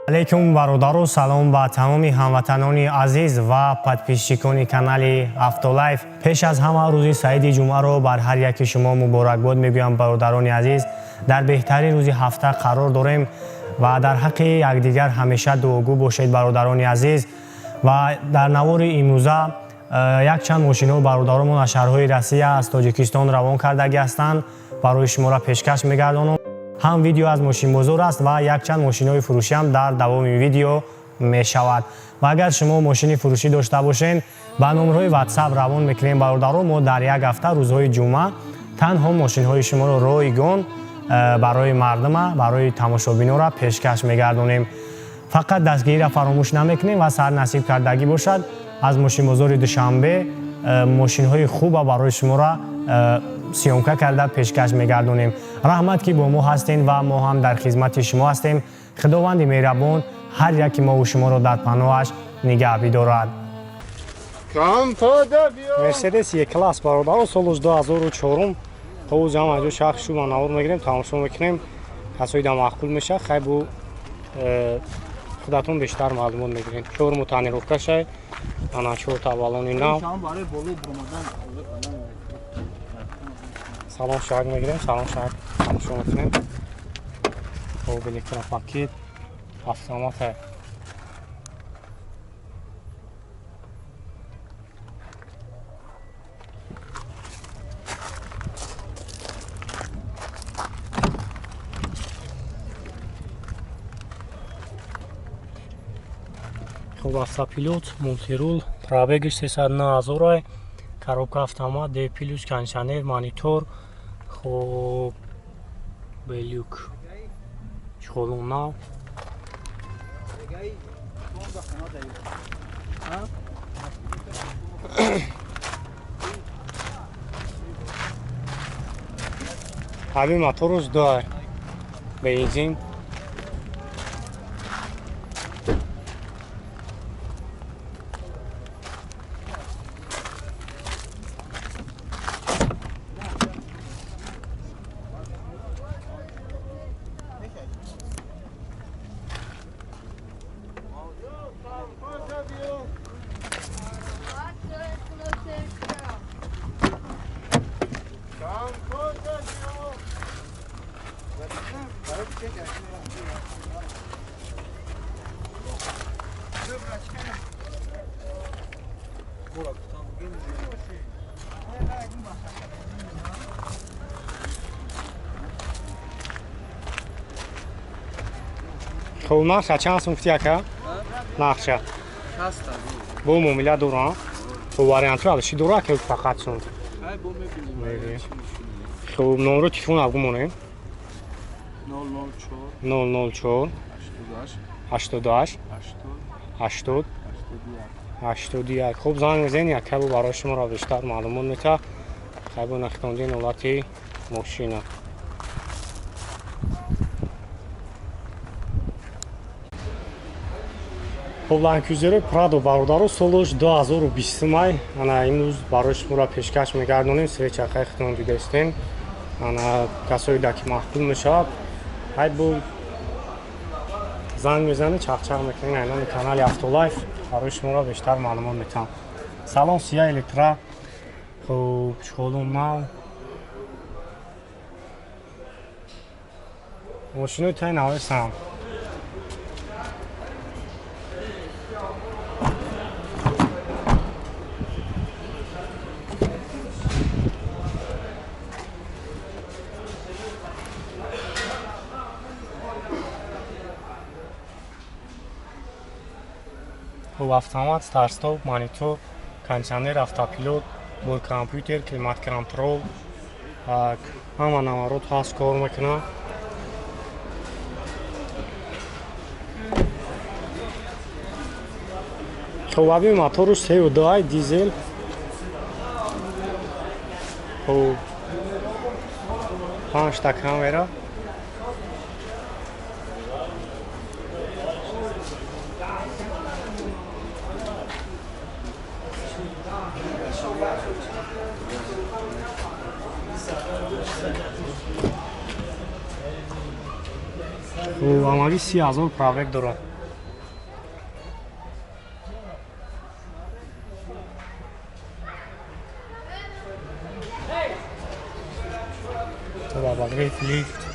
алейкум бародару, салом ба тамоми ҳамватанони азиз ва подписчикони канали AutoLife. Пеш аз ҳама рӯзи саиди ҷумъаро бар ҳар яки шумо муборакбод мегӯям бародарони азиз. Дар беҳтарин рӯзи ҳафта қарор дорем ва дар ҳаққи якдигар ҳамеша дуогӯ бошед бародарони азиз. Ва дар навори имрӯза якчанд мошинҳои бародаромон аз шаҳрҳои Россия аз Тоҷикистон равон кардаги ҳастанд. Барои шуморо пешкаш мегардонам. ҳам видео аз Мошинбозор аст ва якчанд мошинҳои фурӯшиам дар давоми видео мешавад. Ва агар шумо мошини фурӯшӣ дошта бошед, ба номерҳои WhatsApp равон мекунем бародаро. Мо дар як ҳафта рӯзҳои ҷумъа танҳо мошинҳои шуморо ройгон барои мардума, барои тамошобинора пешкаш мегардонем. Фақат дастгириро фаромӯш намекунем ва сарнасиб кардагӣ бошад, аз Мошинбозори Душанбе мошинҳои хуба барои шуморо сиёмка карда пешкаш мегардонем. раҳмат ки бо мо ҳастем ва мо ҳам дар хизмати шумо ҳастем. худованди меҳрабон ҳар яки мову шуморо дар паноҳаш нигаҳ бидорад. Мерседес Е-класс бародаро, соли 2004 то ҷамъ ҷо шахс шума навор мегирем, тамошо мекунем. касоида маъқул меша, хай бу худатон бештар маълумот мегирем. 4 тонировка шай, ана 4 та баллони нав. салон шаг мегирем, салон шаг тамошо мекунем. хоб электропакет, автомат ҳай. хоб автопилот, мултирул, пробегиш 309 000, коробка автомат, D+, кондиционер, монитор, хоб белюк, чхолун нав. ҳави моторус дар бензин. خب نقشه چند سون کتی اکا؟ نقشه بو مومیله دوران خب واریانت رو چی دوره که فقط سون؟ خب نمرو تیفون افگو مونه 004 88 80 81. خب زنگ بزنی اکا بو برای شما را بیشتر معلومات میده. خب نختاندین اولاتی ماشینه. خب لانکوزر Prado бародаро солош 2020 май ана имрӯз барои шуморо пешкаш мегардонем. се чархаи худтон дидастем. ана касоида ки маҳқул мешавад, ҳай бу занг мезанед, чахчах мекунед, айнони канали AutoLife барои шуморо бештар маълумот метавам. салон сия электра, хуб чхолун нав. мошинои тай навесам. хуб автомат, старт-стоп, монитор, кондиционер, автопилот, бор компютер, климат контрол, ҳама наворот ҳаст, кор мекунад. хуб аби мотору 3.2 дизел. хуб 5 та камера. амали 30,000 пробег дорад. abagreif lift.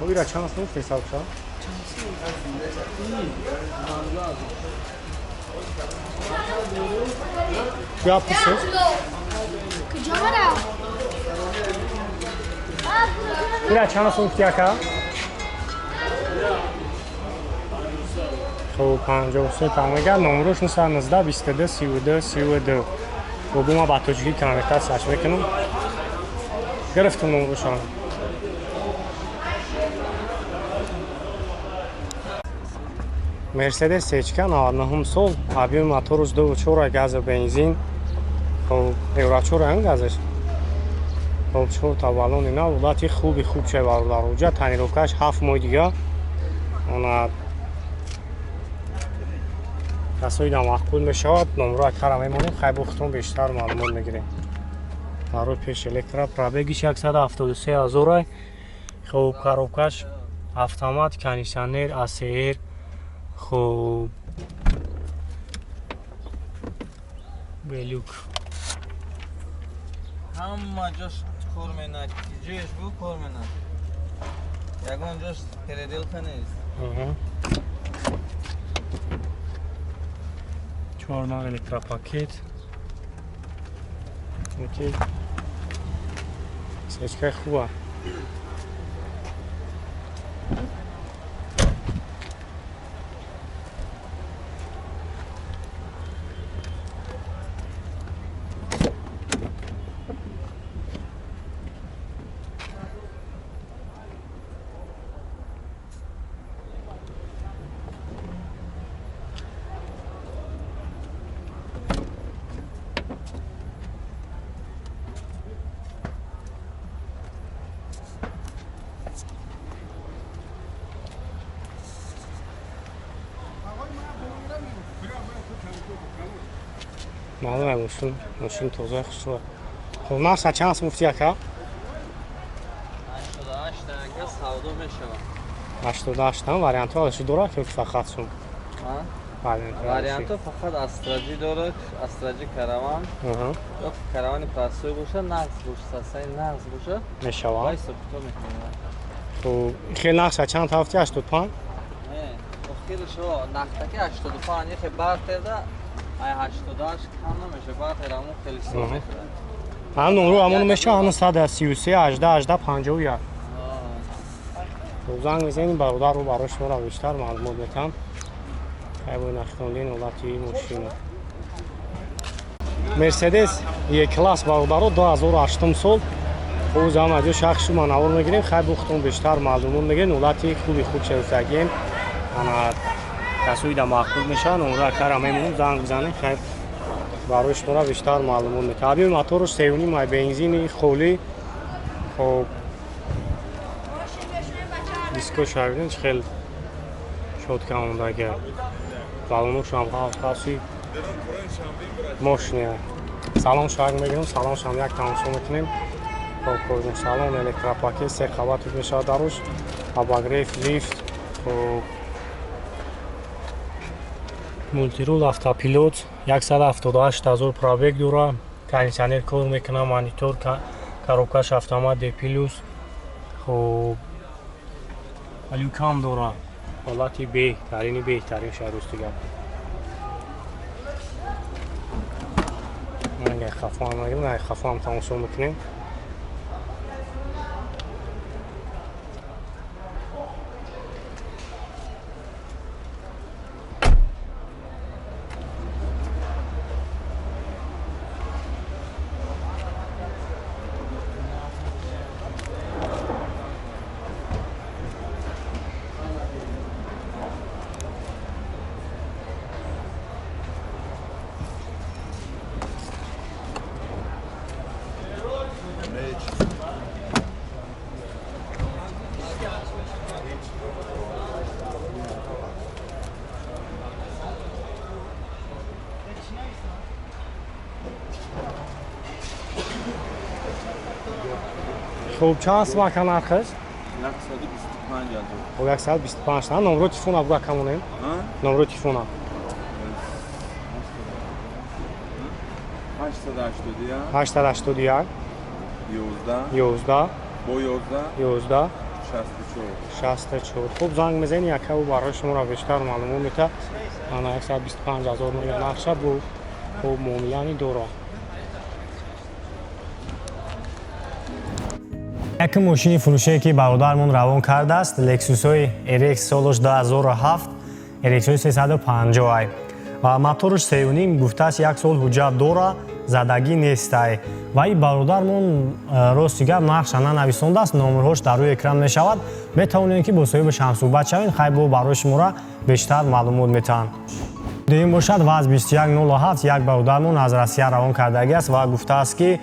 Buyur çans mı hesapça? Yapmışsınız? Bir çans mı fiyaka? خب 53 تمام نمروش نسا 19 22 32 32 و ما با توجیهی کانکتر سرچ بکنم گرفتم نمروشان مرسدس سیچکا 99 سال объем мотора 2.4 газ бензин خب евро 4 هم газش خب 4 تا بالون اینا ولات خوب شه برادر اونجا تنیروکاش 7 ماه دیگه اون کسایی که مقبول میشود نمره کارا میمونیم خیلی بختون بیشتر معلومات میگیریم برای پیش الکترا پرابگیش 173,000 خب کاروکاش автомат кондиционер ACR خب بلوک همه جاش کار می‌نه جیش بو کار می‌نه یگان جاش پردیل کنیست 4 نوع الکترا پاکت اوکی سیچکای خوبه معلومه ماشین توضیح خوشوه خب نفس چند مفتی اکا؟ 88 که سودو میشه 88 هم وریانت ها داشتی دوره که فقط سون وریانت ها فقط استراجی داره استراجی کروان یا کروان پرسوی باشه نقص باشه سسای نقص باشه میشه وای سبتو میکنه خب خیلی نقص چند تا هفتی 85 نه خیلی شو نقطه که 85 یه خیلی برترده ای 88 کم نمیشه برتر همون خیلی سو میکنه هم نمرو همون میشه همون 133 18 18 51 زنگ میزنیم برادر رو براش مرا بیشتر معلومات میدم خیلی نختوندین ولاتی ماشین مرسدس یک کلاس برادر رو 2008 سال او زمان جو شخص شما نور میگیریم خیلی بختون بیشتر معلومات میگن ولاتی خوب شروع انا کسایی که مقبول میشن اون را کار میمونیم زنگ بزنیم خیلی براش مرا بیشتر معلومات میده ابی موتورش 3.5 مای بنزینی خولی خب دیسکو شاگردن خیلی شد که اون دیگه بالونش هم خاصی ماشینه سلام شاگرد میگیریم سلام شام یک تماشا میکنیم خب کردیم سلام الکترا پاکت سه خوابت میشه داروش اباگریف لیفت خب مولتیرول автопилот 178,000 пробег дора кондиционер кор мекунам монитор коробкаш автомат D+ хоб алюкам дора ҳолати беҳтарин шарусти гап манга хафам мегирам хафам тамошо мекунем خب چند است مکان نرخش؟ 125 تا номро телефона буга камонем номро телефона 881 11 11 64 хуб занг мезани якаву барои шуморо бештар маълумот мета ана 125 000 мега нақша бу хуб муомилани доро як мошини фурӯшие ки бародармон равон кардааст Lexus-ои RX солош 2007 RX350 ва моторош 3.5 гуфтааст 1 сол ҳуҷҷат дора задагӣ нестай ва ин бародармон рости гап нақша нанависондааст номерҳош дар рӯи экран мешавад метавонед ки бо соҳибаш ҳамсӯҳбат шавед хай бо барои шуморо бештар маълумот метаҳанд дуюм бошад ВАЗ 2107 як бародармон аз Россия равон кардагиаст ва гуфтааст ки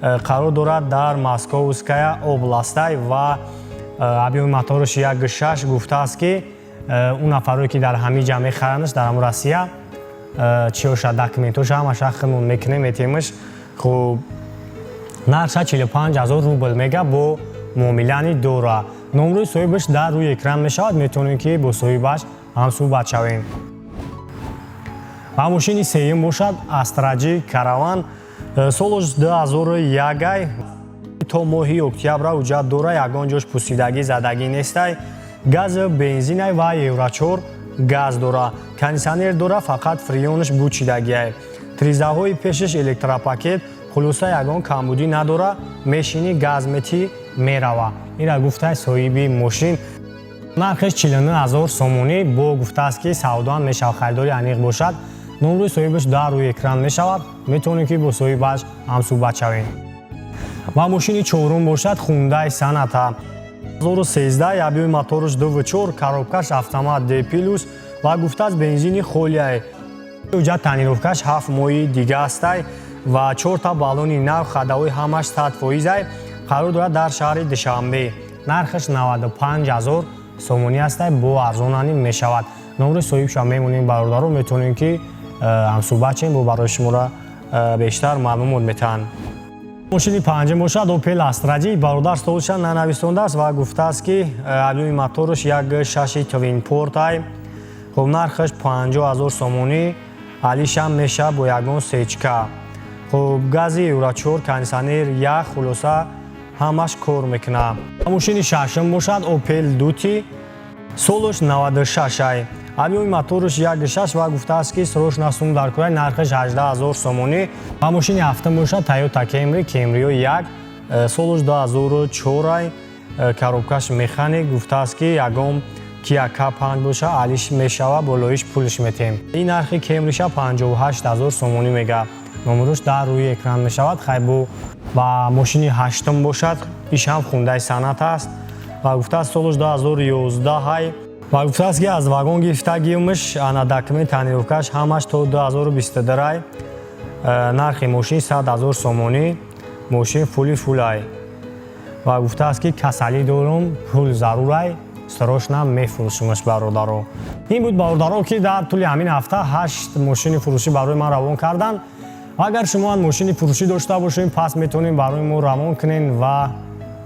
қарор дорад дар Московская областай ва объеми моторош 1.6 гуфтааст ки он нафароне ки дар ҳамиҷа мехарандаш дар ҳамон Россия чӣ бошад документоша ҳамаша хидмат мекунем метемаш хуб нарша 45 000 рубл мега бо муомилани дора номрӯи соҳибаш дар рӯи экран мешавад метавонем ки бо соҳибаш ҳамсӯҳбат шавем ва мошини сеюм бошад Астраҷи караван солош 2001 то моҳи октябра ҳуҷҷат дора ягон ҷош пусидагӣ задагӣ нестай гази бензинай ва евро 4 газ дора кондисионер дора фақат фрионаш бучидагиай тризаҳои пешаш электропакет хулоса ягон камбудӣ надора мешини газметӣ мерава ира гуфтаи соҳиби мошин нархеш 49 000 сомонӣ бо гуфтааст ки савдоам мешавад харидори аниқ бошад номрӯи соҳибаш дар рӯи экран мешавад метавонем ки бо соҳибаш ҳамсӯҳбат шавем ва мошини чорум бошад Hyundai Sonata 2013 объеми моторш W211 коробкаш автомат D+ ва гуфтааст бензини холияй ҳуҷҷат таъмировкаш 7 моҳи дига астай ва 4 та баллони нав хадавои ҳамаш 100%ай қарор дорад дар шаҳри Душанбе нархаш 95 000 сомонӣ астай бо арзонанӣ мешавад номрӯи соҳибашо мемонем бародаро метавонем ки ҳамсӯҳбат шавем бо барои шуморо бештар маълумот метаҳанд мошини панҷум бошад Opel Астраҷи бародар солиша нанавистондааст ва гуфтааст ки объеми моторш 1.6 твин портай хуб нархаш 50 000 сомонӣ алишам мешавад бо ягон сечка хуб гази евро 4 кондисионер ях хулоса ҳамаш кор мекунад мошини шашум бошад Opel Duty солош 96 объеми моторш 1.6 ва гуфтааст ки срочна сум дар кӯрай нархаш 18 000 сомонӣ ва мошини ҳафтум бошад Toyota Camry 1 солош 2004 коробкаш механик гуфтааст ки ягон Kia K5 боша алиш мешава болоиш пулиш метем ин нархи Camry-ша 58 000 сомонӣ мега номерош дар рӯи экран мешавад хайбу ва мошини ҳаштум бошад ишам Hyundai Sonata аст ва гуфтааст солош 2011 ва гуфтааст ки аз вагон гирифтагиумаш ана документ таъмировкаш ҳамаш то 2022 нархи мошин 100 000 сомонӣ мошин фулай ва гуфтааст ки касалӣ дорум пул зарурай срочна мефурӯшимаш бародаро ин буд бародаро ки дар тӯли ҳамин ҳафта 8 мошини фурӯшӣ барои ман равон карданд агар шумо мошини фурӯшӣ дошта бошем пас метавонем барои мо равон кунем ва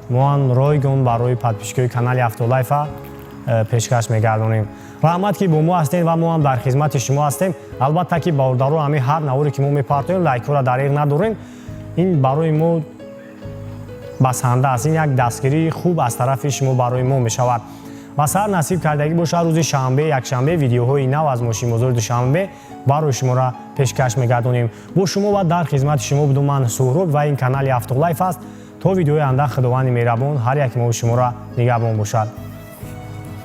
моан ройгон барои подписчикои канали AutoLife пешкаш мегардонем раҳмат ки бо мо ҳастем ва мо ҳам дар хизмати шумо ҳастем албатта ки бародаро ҳамин ҳар наворе ки мо мепартоем лайкҳоро дариқ надорем ин барои мо басанда аст ин як дастгирии хуб аз тарафи шумо барои мо мешавад ва сар насиб кардагӣ бошад рӯзи шанбе якшанбе видеоҳои нав аз Мошинбозори Душанбе барои шуморо пешкаш мегардонем бо шумо ва дар хизмати шумо будум ман Суҳроб ва ин канали AutoLife аст то видеои анда худованди меҳрабон ҳар як мо шуморо нигаҳбон бошад.